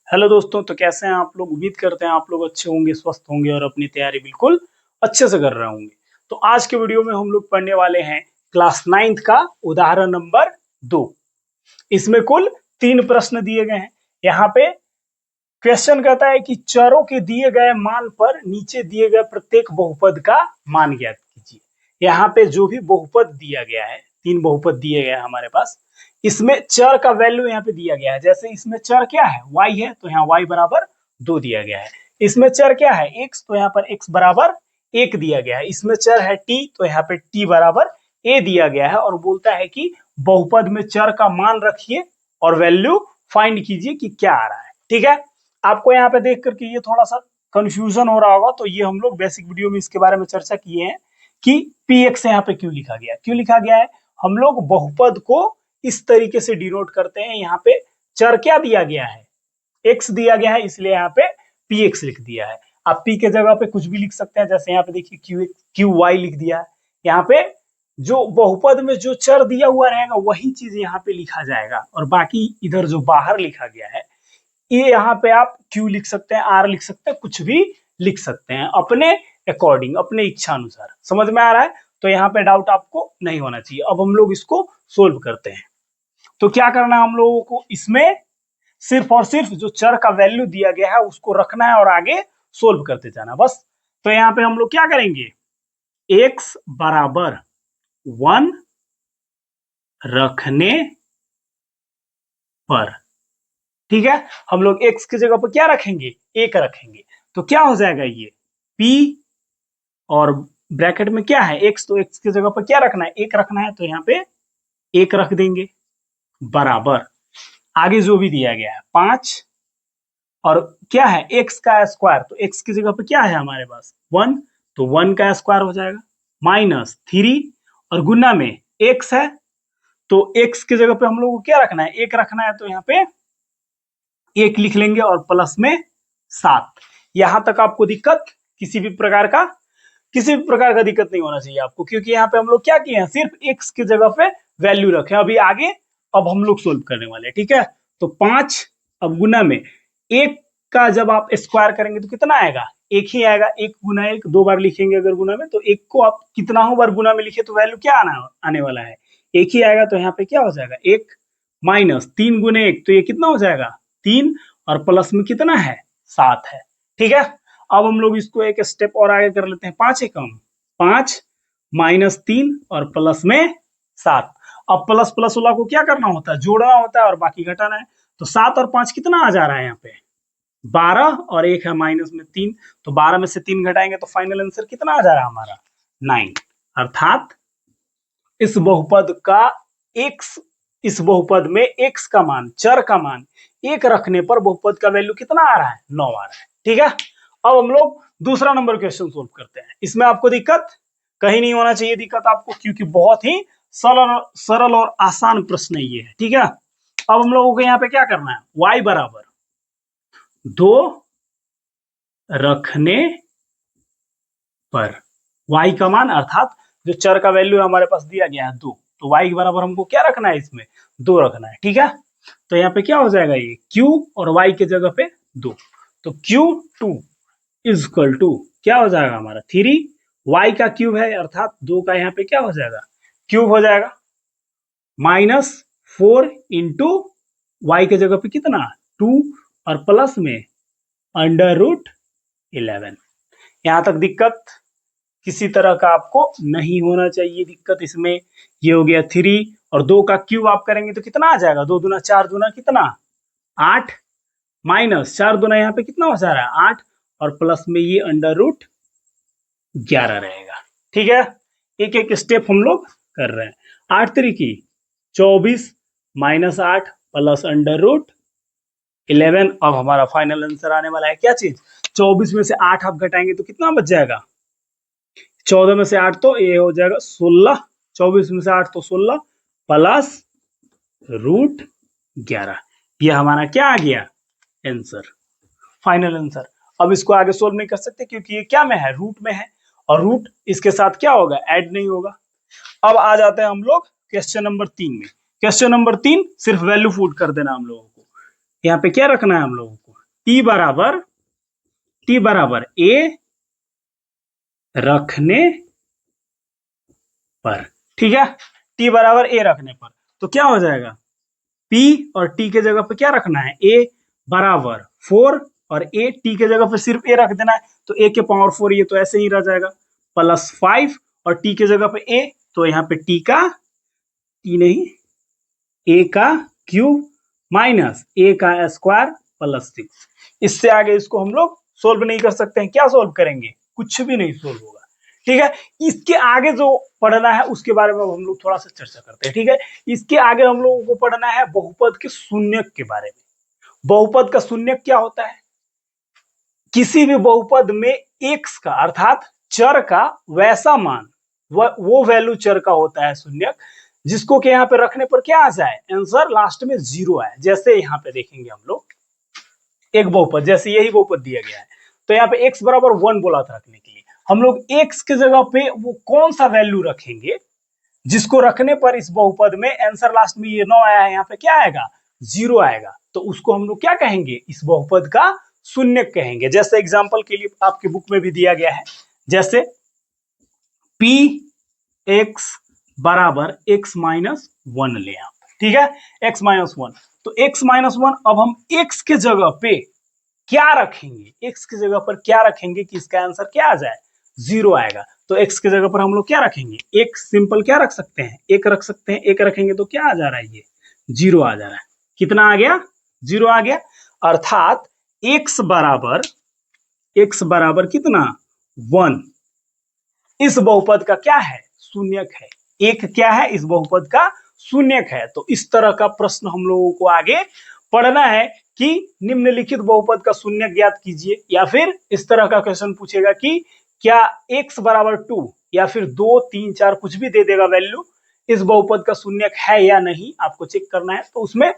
Hello दोस्तों, तो कैसे हैं आप लोग। उम्मीद करते हैं आप लोग अच्छे होंगे, स्वस्थ होंगे और अपनी तैयारी बिल्कुल अच्छे से कर रहे होंगे। तो आज के वीडियो में हम लोग पढ़ने वाले हैं क्लास 9th का उदाहरण नंबर 2। इसमें कुल 3 प्रश्न दिए गए हैं। यहाँ पे क्वेश्चन कहता है कि चरों के दिए गए मान पर नीचे दिए गए प्रत्येक बहुपद का मान ज्ञात कीजिए। यहाँ पे जो भी बहुपद दिया गया है, 3 बहुपद दिए गए हैं हमारे पास, इसमें चर का वैल्यू यहाँ पे दिया गया है। जैसे इसमें चर क्या है, y है, तो यहाँ y बराबर 2 दिया गया है। इसमें चर क्या है, x, तो यहाँ पर x बराबर 1 दिया गया है। इसमें चर है t, तो यहाँ पे t बराबर a दिया गया है। और बोलता है कि बहुपद में चर का मान रखिए और वैल्यू फाइंड कीजिए कि क्या आ रहा है। ठीक है, आपको यहाँ पे देख करके ये थोड़ा सा कंफ्यूजन हो रहा होगा, तो ये हम लोग बेसिक वीडियो में इसके बारे में चर्चा किए हैं कि px यहाँ पे क्यों लिखा गया, क्यों लिखा गया है। हम लोग बहुपद को इस तरीके से डिनोट करते हैं। यहाँ पे चर क्या दिया गया है, x दिया गया है, इसलिए यहाँ पे px लिख दिया है। आप p के जगह पे कुछ भी लिख सकते हैं, जैसे यहाँ पे देखिए qy लिख दिया है। यहाँ पे जो बहुपद में जो चर दिया हुआ रहेगा वही चीज यहाँ पे लिखा जाएगा, और बाकी इधर जो बाहर लिखा गया है ये यहाँ पे आप q लिख सकते हैं, r लिख सकते हैं, कुछ भी लिख सकते हैं अपने अकॉर्डिंग, अपने इच्छा अनुसार। समझ में आ रहा है, तो यहाँ पे डाउट आपको नहीं होना चाहिए। अब हम लोग इसको सोल्व करते हैं। तो क्या करना है हम लोगों को, इसमें सिर्फ और सिर्फ जो चर का वैल्यू दिया गया है उसको रखना है और आगे सोल्व करते जाना बस। तो यहाँ पे हम लोग क्या करेंगे, x बराबर 1 रखने पर, ठीक है, हम लोग x की जगह पर क्या रखेंगे, 1 रखेंगे। तो क्या हो जाएगा ये p, और ब्रैकेट में क्या है x, तो x की जगह पर क्या रखना है, 1 रखना है, तो यहाँ पे 1 रख देंगे, बराबर आगे जो भी दिया गया है 5, और क्या है x का स्क्वायर, तो x की जगह पे क्या है हमारे पास 1, तो 1 का स्क्वायर हो जाएगा, -3, और गुना में x है, तो x की जगह पे हम लोग को क्या रखना है, 1 रखना है, तो यहाँ पे 1 लिख लेंगे, और प्लस में 7। यहां तक आपको दिक्कत किसी भी प्रकार का दिक्कत नहीं होना चाहिए आपको, क्योंकि यहाँ पे हम लोग क्या किए हैं, सिर्फ x की जगह पे वैल्यू रखे। अभी आगे अब हम लोग सोल्व करने वाले हैं, ठीक है। तो 5 अब गुना में 1 का जब आप स्क्वायर करेंगे तो कितना आएगा, 1 ही आएगा। 1 गुना 1 2 बार लिखेंगे अगर गुना में, तो 1 को आप कितना हो बार गुना में लिखे तो वैल्यू क्या आने वाला है, 1 ही आएगा। तो यहाँ पे क्या हो जाएगा, 1 -3 गुने 1, तो ये कितना हो जाएगा 3, और प्लस में कितना है 7 है, ठीक है। अब हम लोग इसको एक स्टेप और आगे कर लेते हैं, 5 एकम 5 -3 और प्लस में 7। अब प्लस प्लस वाला को क्या करना होता है, जोड़ना होता है और बाकी घटाना है। तो 7 और 5 कितना आ जा रहा है यहाँ पे 12, और 1 है माइनस में 3, तो 12 में से 3 घटाएंगे तो फाइनल आंसर कितना आ जा रहा है हमारा 9। अर्थात इस बहुपद में x का मान, चर का मान 1 रखने पर बहुपद का वैल्यू कितना आ रहा है, 9 आ रहा है, ठीक है। अब हम लोग दूसरा नंबर क्वेश्चन सोल्व करते हैं। इसमें आपको दिक्कत कहीं नहीं होना चाहिए, दिक्कत आपको, क्योंकि बहुत ही सरल और आसान प्रश्न ये है, ठीक है। अब हम लोगों को यहाँ पे क्या करना है, y बराबर 2 रखने पर, y का मान अर्थात जो चर का वैल्यू हमारे पास दिया गया है 2, तो y के बराबर हमको क्या रखना है, इसमें 2 रखना है, ठीक है। तो यहाँ पे क्या हो जाएगा, ये q और y के जगह पे 2, तो q2 इज इक्वल टू क्या हो जाएगा हमारा 3, y का क्यूब है अर्थात 2 का यहाँ पे क्या हो जाएगा क्यूब हो जाएगा, -4 इंटू y के जगह पे कितना 2, और प्लस में √11। यहां तक दिक्कत किसी तरह का आपको नहीं होना चाहिए। दिक्कत इसमें ये हो गया 3, और 2 का क्यूब आप करेंगे तो कितना आ जाएगा, 2 दूना 4 दूना कितना 8, -4 दूना यहाँ पे कितना हो जा रहा है 8, और प्लस में ये √11 रहेगा, ठीक है। एक एक स्टेप हम लोग कर रहे हैं। 8 3 24 -8 प्लस √11। अब हमारा फाइनल आंसर आने वाला है क्या चीज, 24 में से 8 आप घटाएंगे तो कितना बच जाएगा, 14 में से 8 तो ये हो जाएगा 16, 24 में से 8 तो 16 प्लस √11। ये हमारा क्या आ गया आंसर, फाइनल आंसर। अब इसको आगे सोल्व नहीं कर सकते क्योंकि ये क्या में है, रूट में है, और रूट इसके साथ क्या होगा, ऐड नहीं होगा। अब आ जाते हैं हम लोग क्वेश्चन नंबर 3 में। क्वेश्चन नंबर 3 सिर्फ वैल्यू पुट कर देना हम लोगों को। यहाँ पे क्या रखना है हम लोगों को, टी बराबर ए रखने पर, ठीक है, टी बराबर ए रखने पर, तो क्या हो जाएगा, पी और टी के जगह पे क्या रखना है, ए बराबर 4 और ए टी के जगह पे सिर्फ ए रख देना है, तो ए के पावर 4 ये तो ऐसे ही रह जाएगा, प्लस 5 और टी के जगह पे ए, तो यहाँ पे ए का क्यूब माइनस ए का स्क्वायर प्लस 6। इससे आगे इसको हम लोग सोल्व नहीं कर सकते हैं। क्या सोल्व करेंगे, कुछ भी नहीं सोल्व होगा, ठीक है। इसके आगे जो पढ़ना है उसके बारे में हम लोग थोड़ा सा चर्चा करते हैं, ठीक है। इसके आगे हम लोगों को पढ़ना है बहुपद के शून्यक के बारे में। बहुपद का शून्यक क्या होता है, किसी भी बहुपद में एक्स का अर्थात चर का वैसा मान, वो वैल्यू चर का होता है शून्यक, जिसको के यहाँ पे रखने पर क्या आ जाए, आंसर लास्ट में 0 आए। जैसे यहाँ पे देखेंगे हम लोग एक बहुपद, जैसे यही बहुपद दिया गया है, तो यहाँ पे x बराबर 1 बोला था रखने के लिए, हम लोग x के जगह पे वो कौन सा वैल्यू रखेंगे जिसको रखने पर इस बहुपद में आंसर लास्ट में ये 9 आया है, यहाँ पे क्या आएगा, 0 आएगा, तो उसको हम लोग क्या कहेंगे, इस बहुपद का शून्यक कहेंगे। जैसे एग्जांपल के लिए आपके बुक में भी दिया गया है, जैसे p x बराबर x माइनस 1 ले आप, ठीक है, x माइनस 1, तो x माइनस 1 अब हम x के जगह पे क्या रखेंगे, x की जगह पर क्या रखेंगे कि इसका आंसर क्या आ जाए, 0 आएगा। तो x की जगह पर हम लोग क्या रखेंगे, एक सिंपल क्या रख सकते हैं, एक रख सकते हैं, एक रखेंगे तो क्या आ जा रहा है, ये 0 आ जा रहा है। कितना आ गया, 0 आ गया, अर्थात x बराबर कितना, 1 इस बहुपद का क्या है, शून्यक है। एक क्या है, इस बहुपद का शून्यक है। तो इस तरह का प्रश्न हम लोगों को आगे पढ़ना है कि निम्नलिखित बहुपद का शून्यक ज्ञात कीजिए, या फिर इस तरह का क्वेश्चन पूछेगा कि क्या x बराबर 2 या फिर 2 3 4 कुछ भी दे देगा वैल्यू, इस बहुपद का शून्यक है या नहीं, आपको चेक करना है। तो उसमें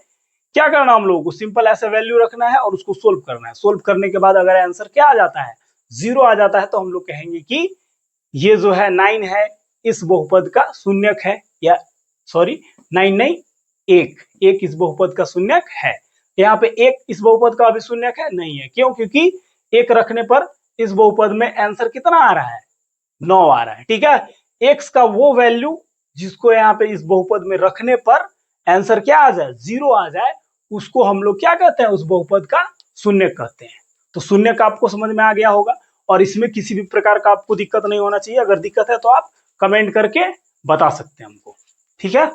क्या करना, हम लोगों को सिंपल ऐसे वैल्यू रखना है और उसको सोल्व करना है। सोल्व करने के बाद अगर आंसर क्या आ जाता है, 0 आ जाता है, तो हम लोग कहेंगे कि ये जो है 9 है, इस बहुपद का शून्यक है, या सॉरी 9 नहीं, एक इस बहुपद का शून्यक है। यहाँ पे एक इस बहुपद का अभी शून्यक है नहीं है, क्यों, क्योंकि एक रखने पर इस बहुपद में आंसर कितना आ रहा है, 9 आ रहा है, ठीक है। एक्स का वो वैल्यू जिसको यहाँ पे इस बहुपद में रखने पर आंसर क्या आ जाए, 0 आ जाए, उसको हम लोग क्या कहते हैं, उस बहुपद का शून्यक कहते हैं। तो शून्यक आपको समझ में आ गया होगा, और इसमें किसी भी प्रकार का आपको दिक्कत नहीं होना चाहिए। अगर दिक्कत है तो आप कमेंट करके बता सकते हैं हमको, ठीक है।